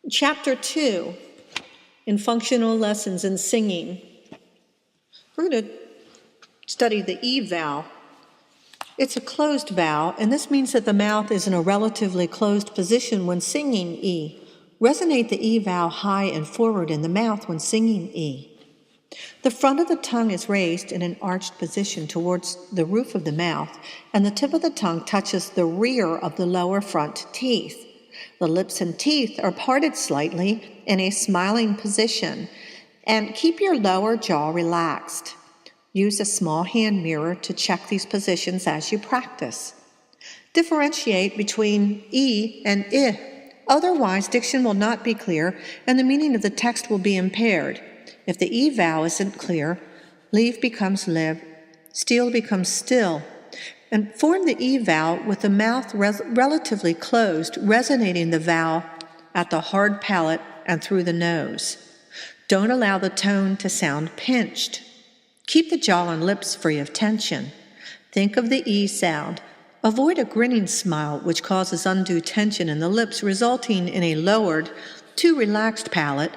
Chapter 2, in Functional Lessons in Singing. We're going to study the E vowel. It's a closed vowel, and this means that the mouth is in a relatively closed position when singing E. Resonate the E vowel high and forward in the mouth when singing E. The front of the tongue is raised in an arched position towards the roof of the mouth, and the tip of the tongue touches the rear of the lower front teeth. The lips and teeth are parted slightly in a smiling position, and keep your lower jaw relaxed. Use a small hand mirror to check these positions as you practice. Differentiate between E and I. Otherwise, diction will not be clear, and the meaning of the text will be impaired. If the E vowel isn't clear, leave becomes live, steal becomes still. And form the E vowel with the mouth relatively closed, resonating the vowel at the hard palate and through the nose. Don't allow the tone to sound pinched. Keep the jaw and lips free of tension. Think of the E sound. Avoid a grinning smile, which causes undue tension in the lips, resulting in a lowered, too relaxed palate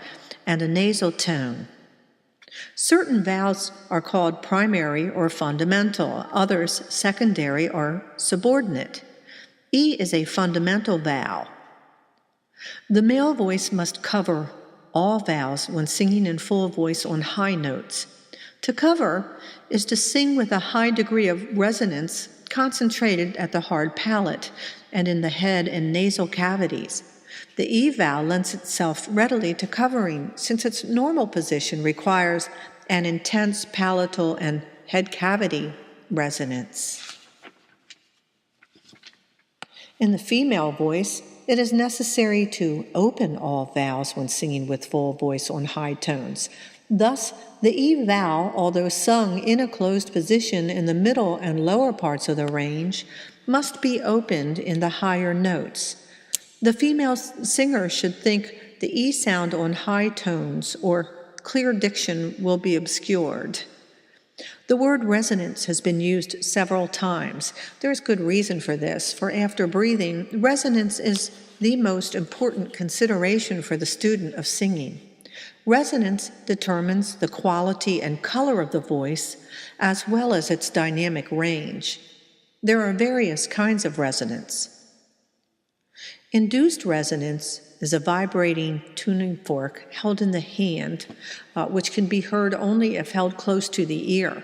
and a nasal tone. Certain vowels are called primary or fundamental, others secondary or subordinate. E is a fundamental vowel. The male voice must cover all vowels when singing in full voice on high notes. To cover is to sing with a high degree of resonance concentrated at the hard palate and in the head and nasal cavities. The E vowel lends itself readily to covering, since its normal position requires an intense palatal and head cavity resonance. In the female voice, it is necessary to open all vowels when singing with full voice on high tones. Thus, the E vowel, although sung in a closed position in the middle and lower parts of the range, must be opened in the higher notes. The female singer should think the E sound on high tones or clear diction will be obscured. The word resonance has been used several times. There is good reason for this, for after breathing, resonance is the most important consideration for the student of singing. Resonance determines the quality and color of the voice, as well as its dynamic range. There are various kinds of resonance. Induced resonance is a vibrating tuning fork held in the hand, which can be heard only if held close to the ear.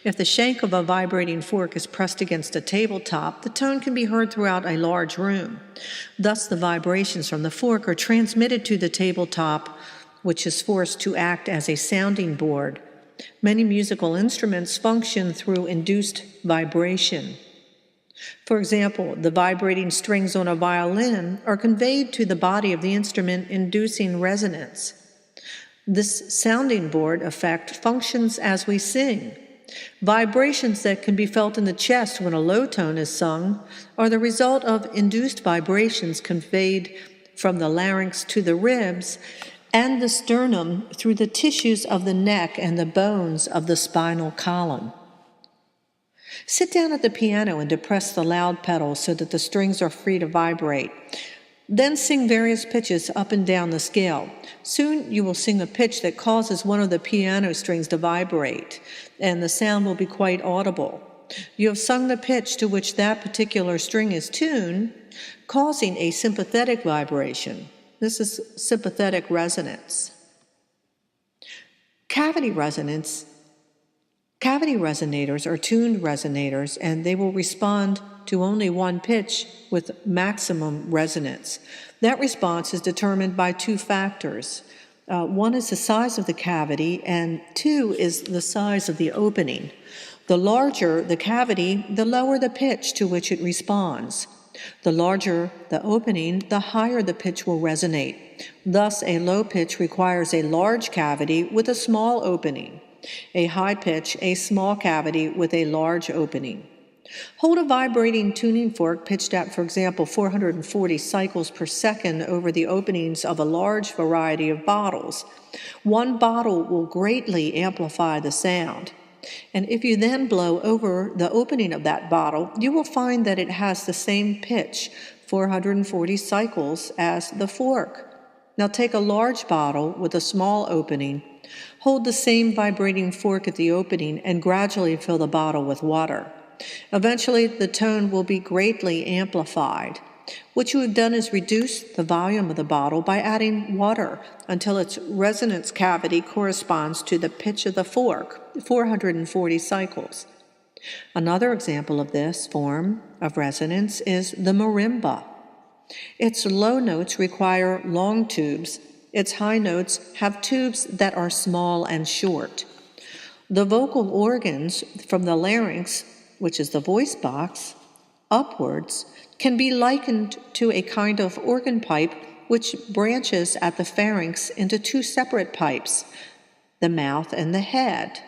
If the shank of a vibrating fork is pressed against a tabletop, the tone can be heard throughout a large room. Thus, the vibrations from the fork are transmitted to the tabletop, which is forced to act as a sounding board. Many musical instruments function through induced vibration. For example, the vibrating strings on a violin are conveyed to the body of the instrument, inducing resonance. This sounding board effect functions as we sing. Vibrations that can be felt in the chest when a low tone is sung are the result of induced vibrations conveyed from the larynx to the ribs and the sternum through the tissues of the neck and the bones of the spinal column. Sit down at the piano and depress the loud pedal so that the strings are free to vibrate. Then sing various pitches up and down the scale. Soon you will sing a pitch that causes one of the piano strings to vibrate, and the sound will be quite audible. You have sung the pitch to which that particular string is tuned, causing a sympathetic vibration. This is sympathetic resonance. Cavity resonators are tuned resonators, and they will respond to only one pitch with maximum resonance. That response is determined by two factors. One is the size of the cavity, and two is the size of the opening. The larger the cavity, the lower the pitch to which it responds. The larger the opening, the higher the pitch will resonate. Thus, a low pitch requires a large cavity with a small opening. A high pitch, a small cavity with a large opening. Hold a vibrating tuning fork pitched at, for example, 440 cycles per second over the openings of a large variety of bottles. One bottle will greatly amplify the sound. And if you then blow over the opening of that bottle, you will find that it has the same pitch, 440 cycles, as the fork. Now take a large bottle with a small opening. Hold the same vibrating fork at the opening and gradually fill the bottle with water. Eventually, the tone will be greatly amplified. What you have done is reduce the volume of the bottle by adding water until its resonance cavity corresponds to the pitch of the fork, 440 cycles. Another example of this form of resonance is the marimba. Its low notes require long tubes. Its high notes have tubes that are small and short. The vocal organs from the larynx, which is the voice box, upwards, can be likened to a kind of organ pipe which branches at the pharynx into two separate pipes, the mouth and the head.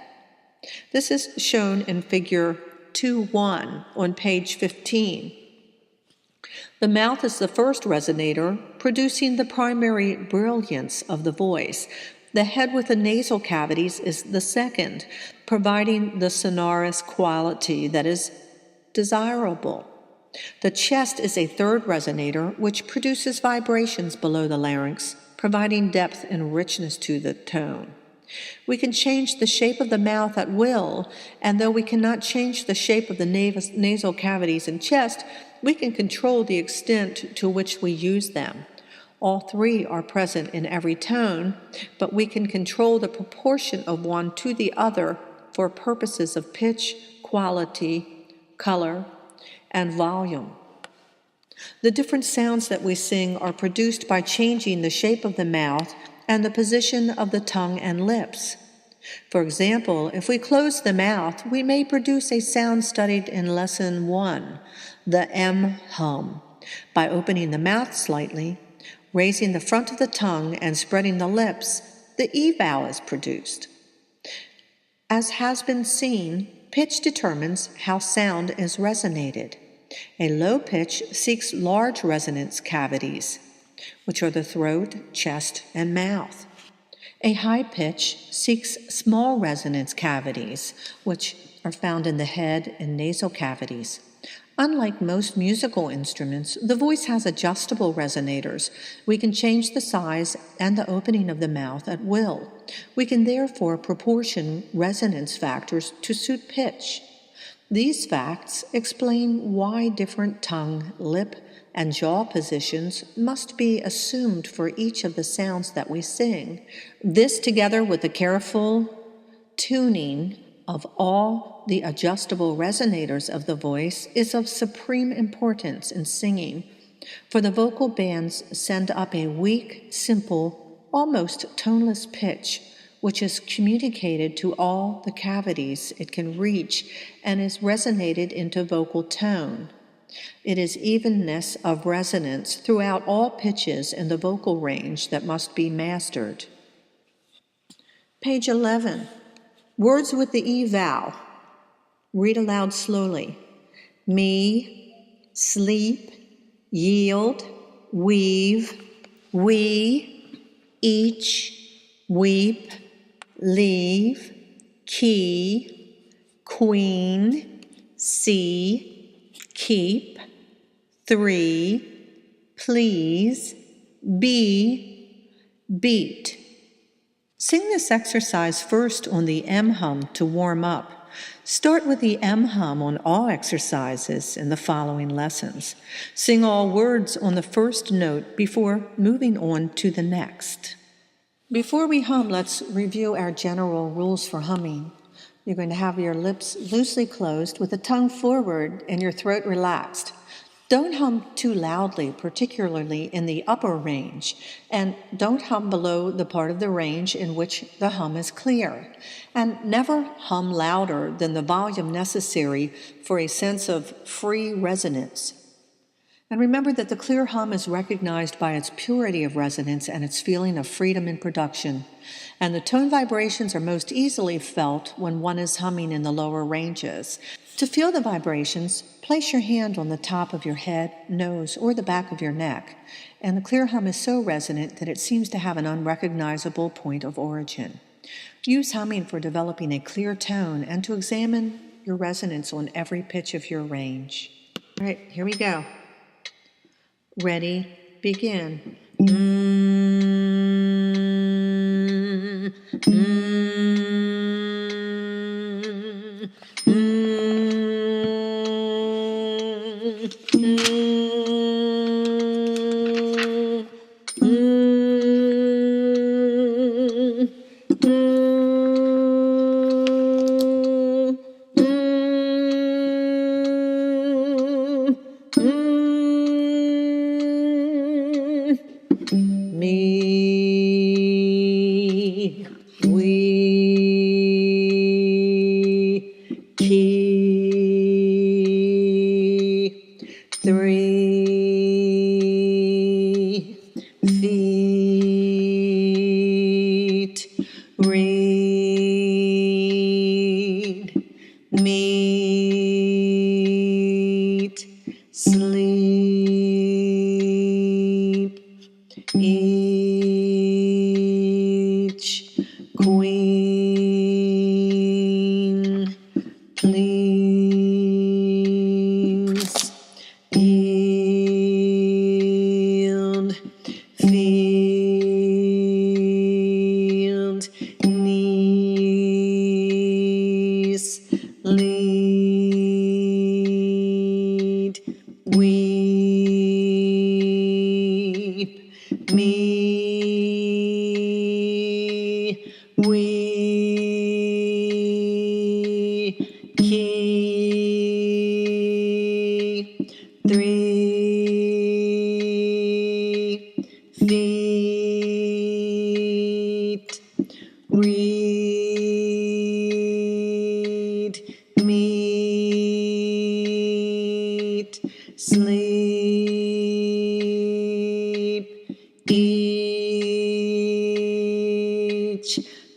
This is shown in figure 2.1 on page 15. The mouth is the first resonator, producing the primary brilliance of the voice. The head with the nasal cavities is the second, providing the sonorous quality that is desirable. The chest is a third resonator, which produces vibrations below the larynx, providing depth and richness to the tone. We can change the shape of the mouth at will, and though we cannot change the shape of the nasal cavities and chest, we can control the extent to which we use them. All three are present in every tone, but we can control the proportion of one to the other for purposes of pitch, quality, color, and volume. The different sounds that we sing are produced by changing the shape of the mouth and the position of the tongue and lips. For example, if we close the mouth, we may produce a sound studied in Lesson 1, the M hum, by opening the mouth slightly, raising the front of the tongue, and spreading the lips. The E vowel is produced. As has been seen, pitch determines how sound is resonated. A low pitch seeks large resonance cavities, which are the throat, chest, and mouth. A high pitch seeks small resonance cavities, which are found in the head and nasal cavities. Unlike most musical instruments, the voice has adjustable resonators. We can change the size and the opening of the mouth at will. We can therefore proportion resonance factors to suit pitch. These facts explain why different tongue, lip, and jaw positions must be assumed for each of the sounds that we sing. This, together with the careful tuning of all the adjustable resonators of the voice, is of supreme importance in singing, for the vocal bands send up a weak, simple, almost toneless pitch, which is communicated to all the cavities it can reach and is resonated into vocal tone. It is evenness of resonance throughout all pitches in the vocal range that must be mastered. Page 11. Words with the E vowel. Read aloud slowly. Me, sleep, yield, weave, we, each, weep, leave, key, queen, see, keep, three, please, be, beat. Sing this exercise first on the M hum to warm up. Start with the M hum on all exercises in the following lessons. Sing all words on the first note before moving on to the next. Before we hum, let's review our general rules for humming. You're going to have your lips loosely closed with the tongue forward and your throat relaxed. Don't hum too loudly, particularly in the upper range, and don't hum below the part of the range in which the hum is clear. And never hum louder than the volume necessary for a sense of free resonance. And remember that the clear hum is recognized by its purity of resonance and its feeling of freedom in production. And the tone vibrations are most easily felt when one is humming in the lower ranges. To feel the vibrations, place your hand on the top of your head, nose, or the back of your neck. And the clear hum is so resonant that it seems to have an unrecognizable point of origin. Use humming for developing a clear tone and to examine your resonance on every pitch of your range. All right, here we go. Ready, begin. me, we, key, 3 feet, read, meet, sleep, each, queen, please, yield, field, knees, lead, weep, me, we, key, 3 feet, read, meet, sleep, each,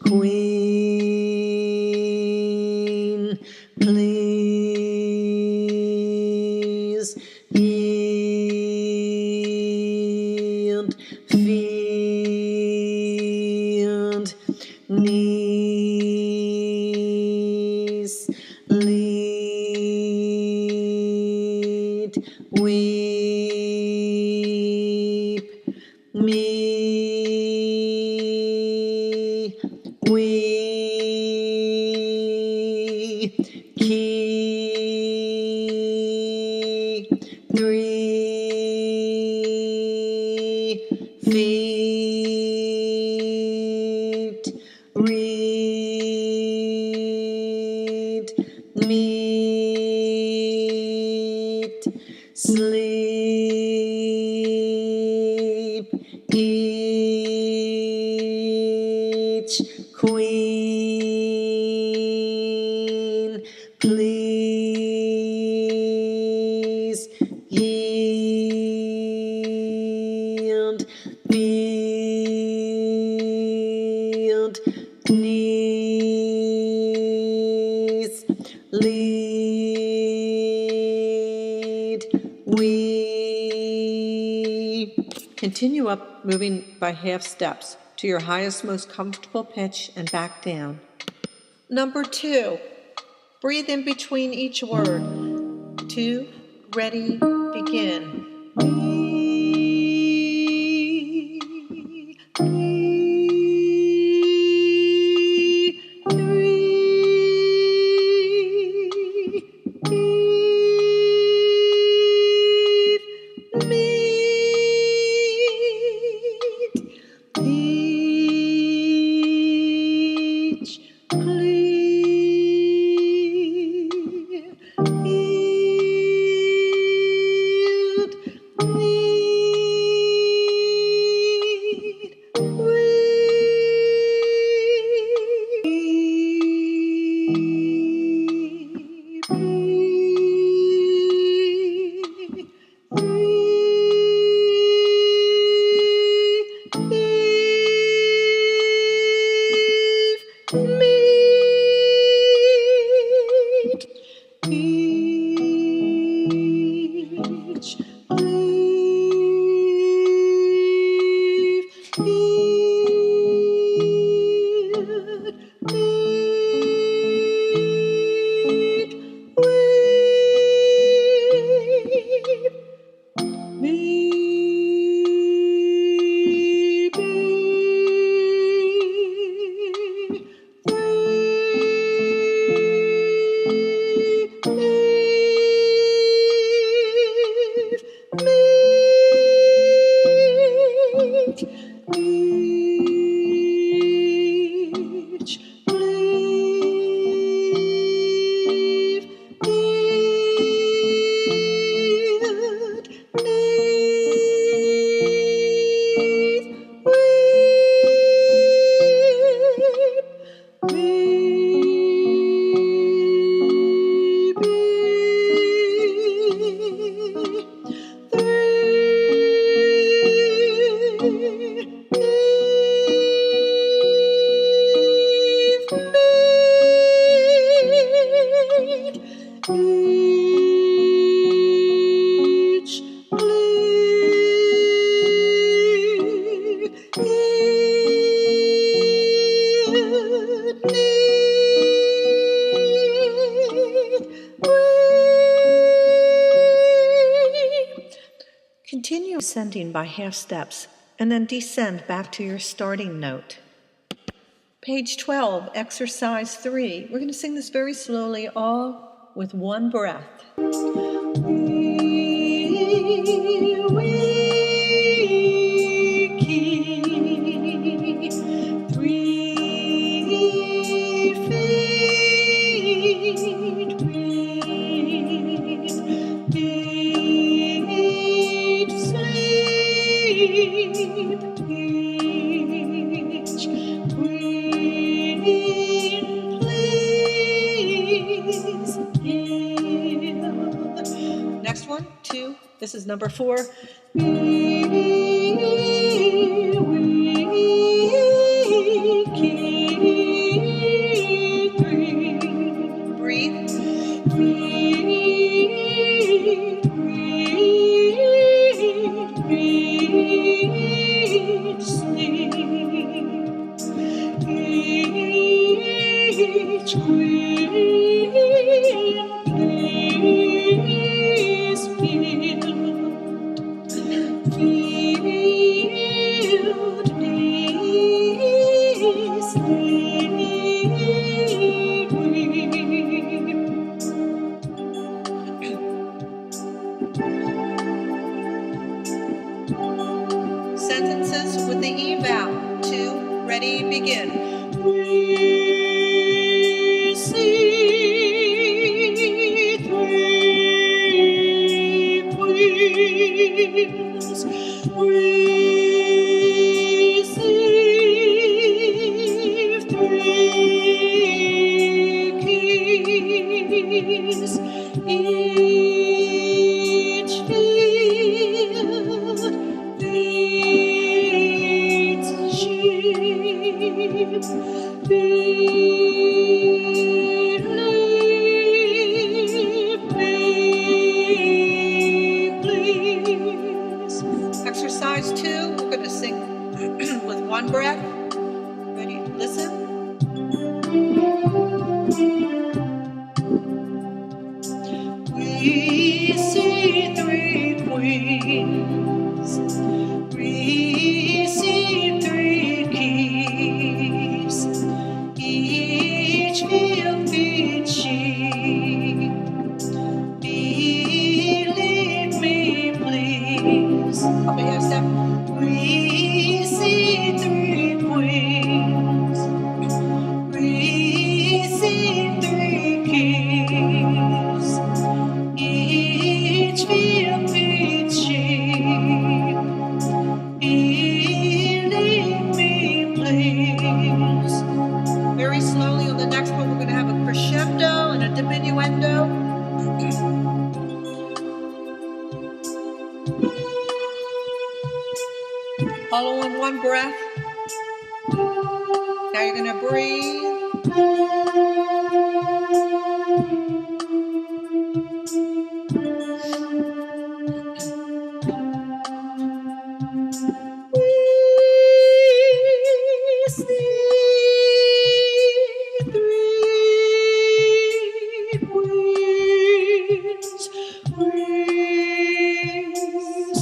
queen, please, yield, field, knees, lead, weep, me, we, key, 3 feet, read, meet, sleep, each, queen, please, yield, field, knees, lead, we. Continue up, moving by half steps to your highest, most comfortable pitch and back down. Number 2, breathe in between each word. 2, ready, begin. Me, 3, meet, each, clear, yield, ascending by half steps, and then descend back to your starting note. Page 12, exercise 3. We're going to sing this very slowly, all with one breath. Next one, 2. This is number 4. Breathe. Sentences with the E vowel. 2, ready, begin. We see 3 queens. Receive 3 keys. Each field leads sheep. Exercise 2, we're going to sing with one breath. Ready? Listen. We see 3 queens. Receive 3 keys. Each field feeds sheep. Believe me, please. Up ahead, step. We see 3 queens. Receive 3 keys. Each field feeds sheep. Believe me, please. Very slowly on the next one, we're going to have a crescendo and a diminuendo. Follow in one breath. Now you're going to breathe.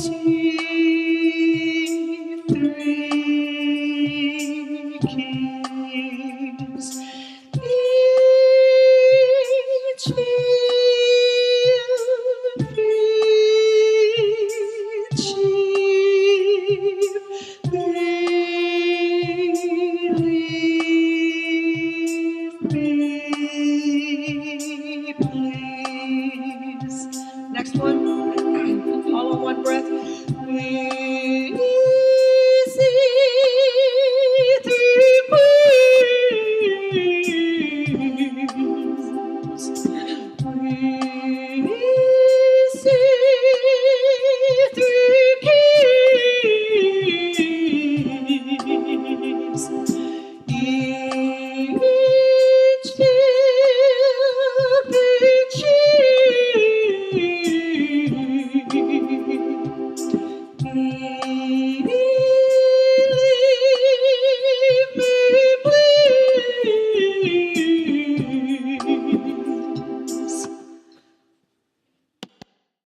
Receive 3